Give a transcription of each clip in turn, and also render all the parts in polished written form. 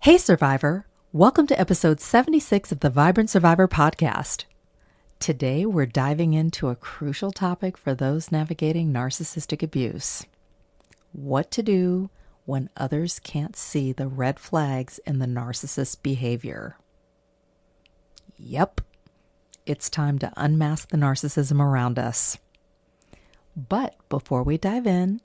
Hey Survivor, welcome to episode 76 of the Vibrant Survivor podcast. Today we're diving into a crucial topic for those navigating narcissistic abuse. What to do when others can't see the red flags in the narcissist's behavior. Yep, it's time to unmask the narcissism around us. But before we dive in,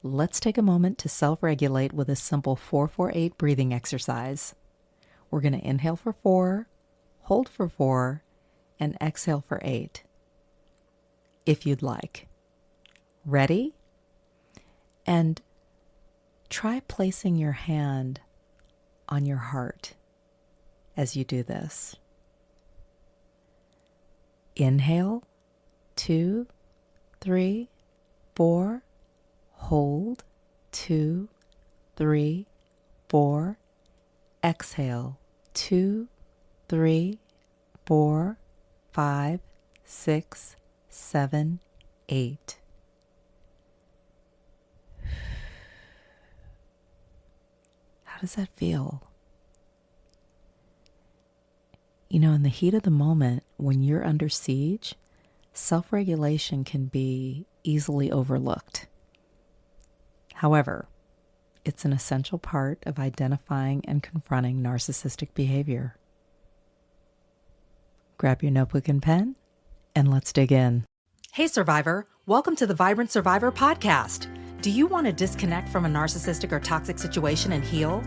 let's take a moment to self-regulate with a simple 4-4-8 breathing exercise. We're going to inhale for 4, hold for 4, and exhale for 8. If you'd like. Ready? And try placing your hand on your heart as you do this. Inhale, 2, 3, 4. Hold, 2, 3, 4. Exhale, 2, 3, 4, 5, 6, 7, 8. How does that feel? You know, in the heat of the moment, when you're under siege, self-regulation can be easily overlooked. However, it's an essential part of identifying and confronting narcissistic behavior. Grab your notebook and pen, and let's dig in. Hey Survivor, welcome to the Vibrant Survivor podcast. Do you want to disconnect from a narcissistic or toxic situation and heal?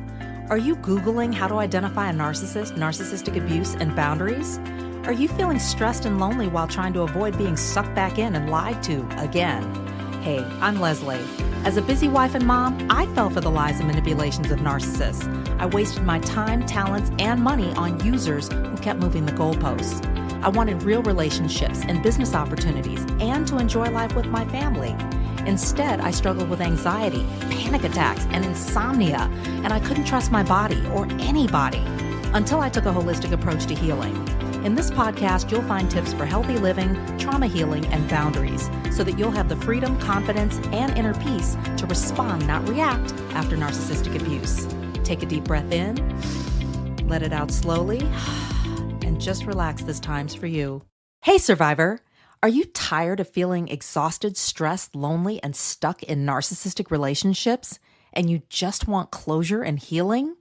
Are you Googling how to identify a narcissist, narcissistic abuse, and boundaries? Are you feeling stressed and lonely while trying to avoid being sucked back in and lied to again? Hey, I'm Lesley. As a busy wife and mom, I fell for the lies and manipulations of narcissists. I wasted my time, talents, and money on users who kept moving the goalposts. I wanted real relationships and business opportunities and to enjoy life with my family. Instead, I struggled with anxiety, panic attacks, and insomnia, and I couldn't trust my body or anybody until I took a holistic approach to healing. In this podcast, you'll find tips for healthy living, trauma healing, and boundaries so that you'll have the freedom, confidence, and inner peace to respond, not react, after narcissistic abuse. Take a deep breath in, let it out slowly, and just relax. This time's for you. Hey, Survivor! Are you tired of feeling exhausted, stressed, lonely, and stuck in narcissistic relationships, and you just want closure and healing?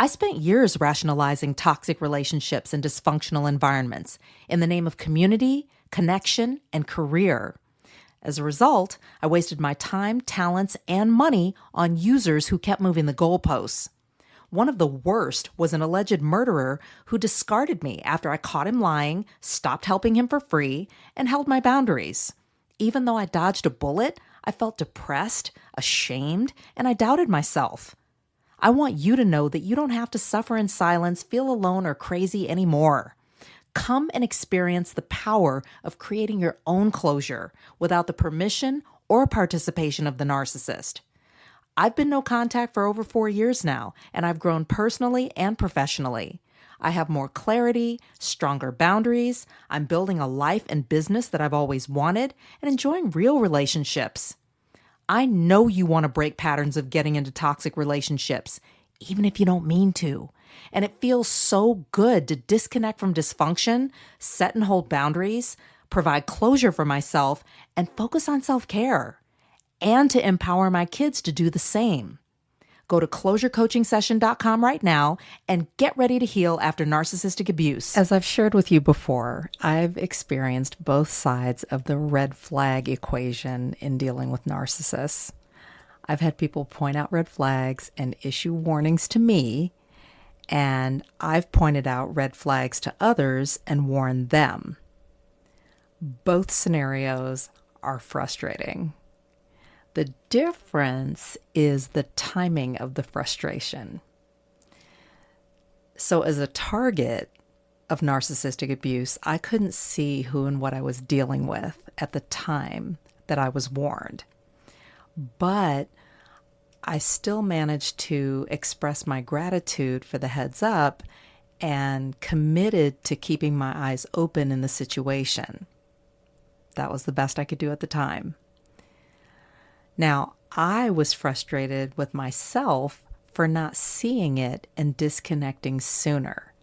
I spent years rationalizing toxic relationships and dysfunctional environments in the name of community, connection, and career. As a result, I wasted my time, talents, and money on users who kept moving the goalposts. One of the worst was an alleged murderer who discarded me after I caught him lying, stopped helping him for free, and held my boundaries. Even though I dodged a bullet, I felt depressed, ashamed, and I doubted myself. I want you to know that you don't have to suffer in silence, feel alone, or crazy anymore. Come and experience the power of creating your own closure without the permission or participation of the narcissist. I've been no contact for over 4 years now, and I've grown personally and professionally. I have more clarity, stronger boundaries. I'm building a life and business that I've always wanted and enjoying real relationships. I know you want to break patterns of getting into toxic relationships, even if you don't mean to. And it feels so good to disconnect from dysfunction, set and hold boundaries, provide closure for myself, and focus on self-care, and to empower my kids to do the same. Go to closurecoachingsession.com right now and get ready to heal after narcissistic abuse. As I've shared with you before, I've experienced both sides of the red flag equation in dealing with narcissists. I've had people point out red flags and issue warnings to me, and I've pointed out red flags to others and warned them. Both scenarios are frustrating. The difference is the timing of the frustration. So as a target of narcissistic abuse, I couldn't see who and what I was dealing with at the time that I was warned. But I still managed to express my gratitude for the heads up and committed to keeping my eyes open in the situation. That was the best I could do at the time. Now, I was frustrated with myself for not seeing it and disconnecting sooner.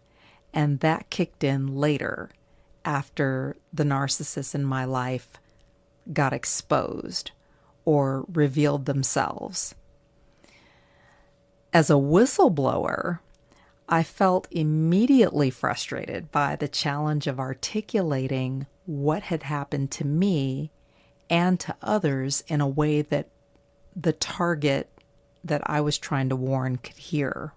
And that kicked in later after the narcissists in my life got exposed or revealed themselves. As a whistleblower, I felt immediately frustrated by the challenge of articulating what had happened to me and to others in a way that the target that I was trying to warn could hear.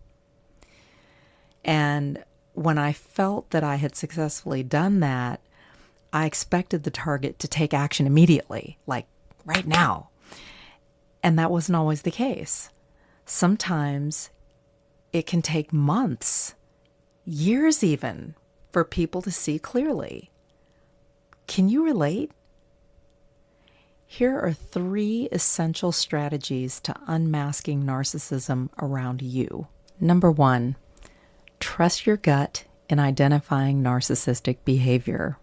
And when I felt that I had successfully done that, I expected the target to take action immediately, like right now. And that wasn't always the case. Sometimes it can take months, years even, for people to see clearly. Can you relate? Here are 3 essential strategies to unmasking narcissism around you. Number 1, trust your gut in identifying narcissistic behavior.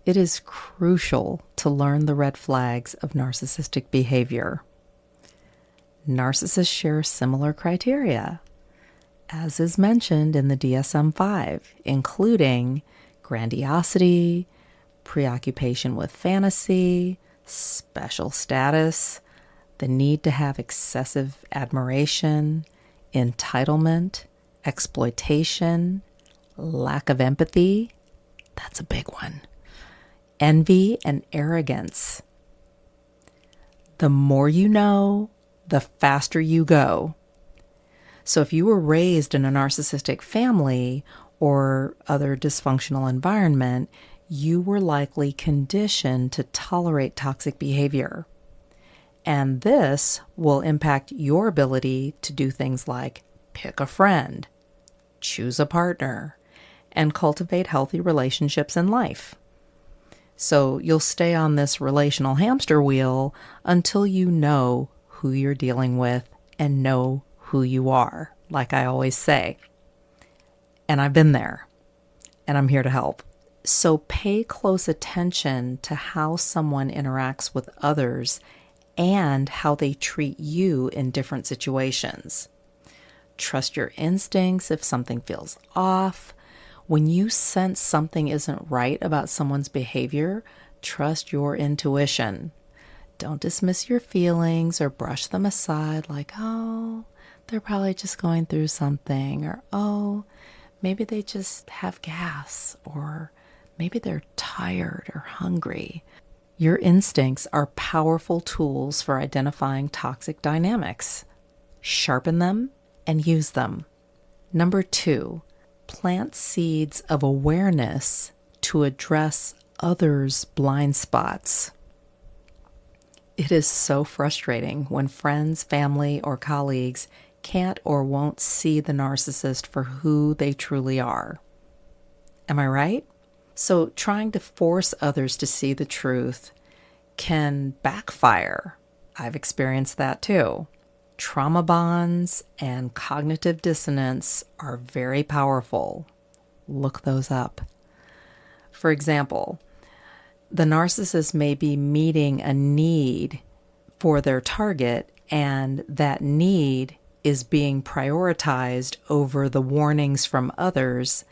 It is crucial to learn the red flags of narcissistic behavior. Narcissists share similar criteria, as is mentioned in the DSM-5, including grandiosity, preoccupation with fantasy, special status, the need to have excessive admiration, entitlement, exploitation, lack of empathy, that's a big one, envy and arrogance. The more you know, the faster you go. So if you were raised in a narcissistic family or other dysfunctional environment, you were likely conditioned to tolerate toxic behavior. And this will impact your ability to do things like pick a friend, choose a partner, and cultivate healthy relationships in life. So you'll stay on this relational hamster wheel until you know who you're dealing with and know who you are, like I always say. And I've been there, and I'm here to help. So pay close attention to how someone interacts with others and how they treat you in different situations. Trust your instincts if something feels off. When you sense something isn't right about someone's behavior, trust your intuition. Don't dismiss your feelings or brush them aside like, oh, they're probably just going through something, or oh, maybe they just have gas, or maybe they're tired or hungry. Your instincts are powerful tools for identifying toxic dynamics. Sharpen them and use them. Number 2, plant seeds of awareness to address others' blind spots. It is so frustrating when friends, family, or colleagues can't or won't see the narcissist for who they truly are. Am I right? So trying to force others to see the truth can backfire. I've experienced that too. Trauma bonds and cognitive dissonance are very powerful. Look those up. For example, the narcissist may be meeting a need for their target, and that need is being prioritized over the warnings from others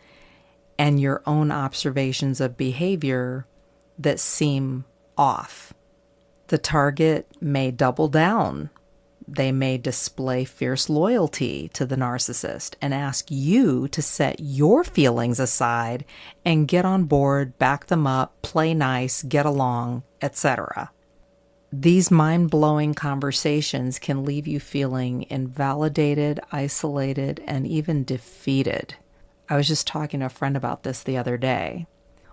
and your own observations of behavior that seem off. The target may double down. They may display fierce loyalty to the narcissist and ask you to set your feelings aside and get on board, back them up, play nice, get along, etc. These mind-blowing conversations can leave you feeling invalidated, isolated, and even defeated. I was just talking to a friend about this the other day,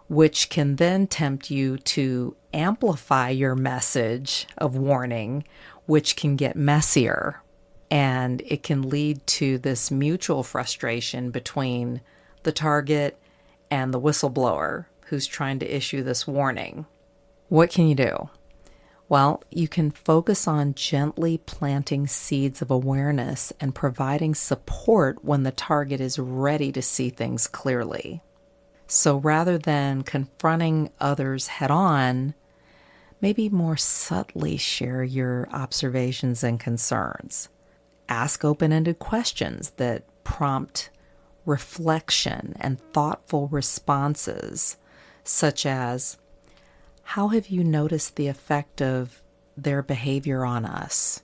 which can then tempt you to amplify your message of warning, which can get messier, and it can lead to this mutual frustration between the target and the whistleblower who's trying to issue this warning. What can you do? Well, you can focus on gently planting seeds of awareness and providing support when the target is ready to see things clearly. So rather than confronting others head on, maybe more subtly share your observations and concerns. Ask open-ended questions that prompt reflection and thoughtful responses, such as, how have you noticed the effect of their behavior on us?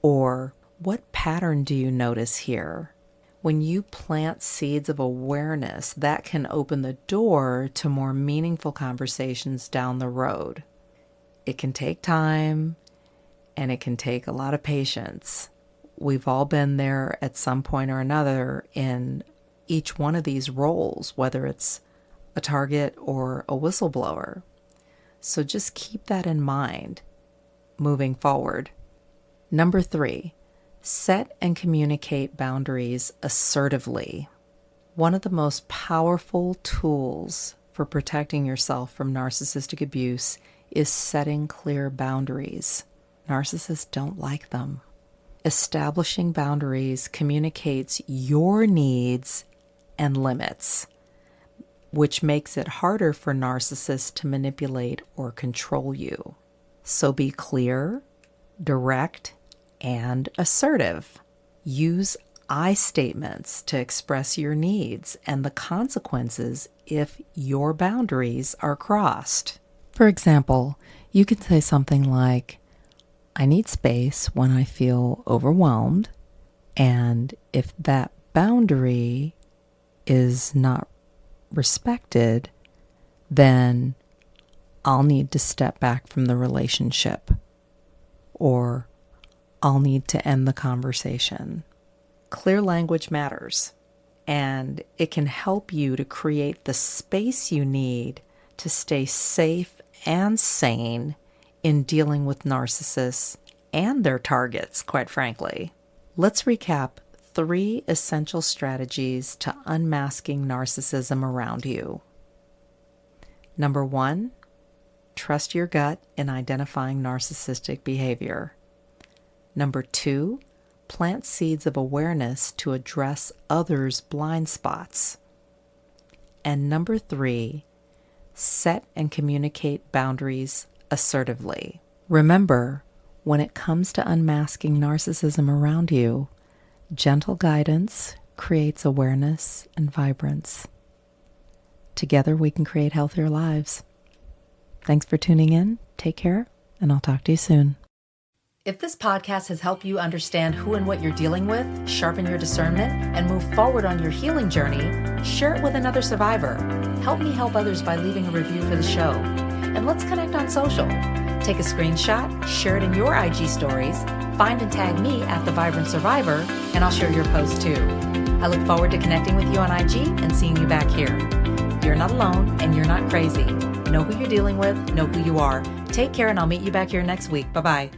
Or, what pattern do you notice here? When you plant seeds of awareness, that can open the door to more meaningful conversations down the road. It can take time, and it can take a lot of patience. We've all been there at some point or another in each one of these roles, whether it's a target or a whistleblower. So just keep that in mind moving forward. Number 3, set and communicate boundaries assertively. One of the most powerful tools for protecting yourself from narcissistic abuse is setting clear boundaries. Narcissists don't like them. Establishing boundaries communicates your needs and limits, which makes it harder for narcissists to manipulate or control you. So be clear, direct, and assertive. Use I statements to express your needs and the consequences if your boundaries are crossed. For example, you can say something like, I need space when I feel overwhelmed, and if that boundary is not respected, then I'll need to step back from the relationship, or I'll need to end the conversation. Clear language matters, and it can help you to create the space you need to stay safe and sane in dealing with narcissists and their targets, quite frankly. Let's recap 3 essential strategies to unmasking narcissism around you. Number 1, trust your gut in identifying narcissistic behavior. Number 2, plant seeds of awareness to address others' blind spots. And number 3, set and communicate boundaries assertively. Remember, when it comes to unmasking narcissism around you, gentle guidance creates awareness and vibrance. Together we can create healthier lives. Thanks for tuning in. Take care, and I'll talk to you soon. If this podcast has helped you understand who and what you're dealing with, sharpen your discernment, and move forward on your healing journey, share it with another survivor. Help me help others by leaving a review for the show. And let's connect on social. Take a screenshot, share it in your IG stories, find and tag me at The Vibrant Survivor, and I'll share your post too. I look forward to connecting with you on IG and seeing you back here. You're not alone, and you're not crazy. Know who you're dealing with, know who you are. Take care, and I'll meet you back here next week. Bye-bye.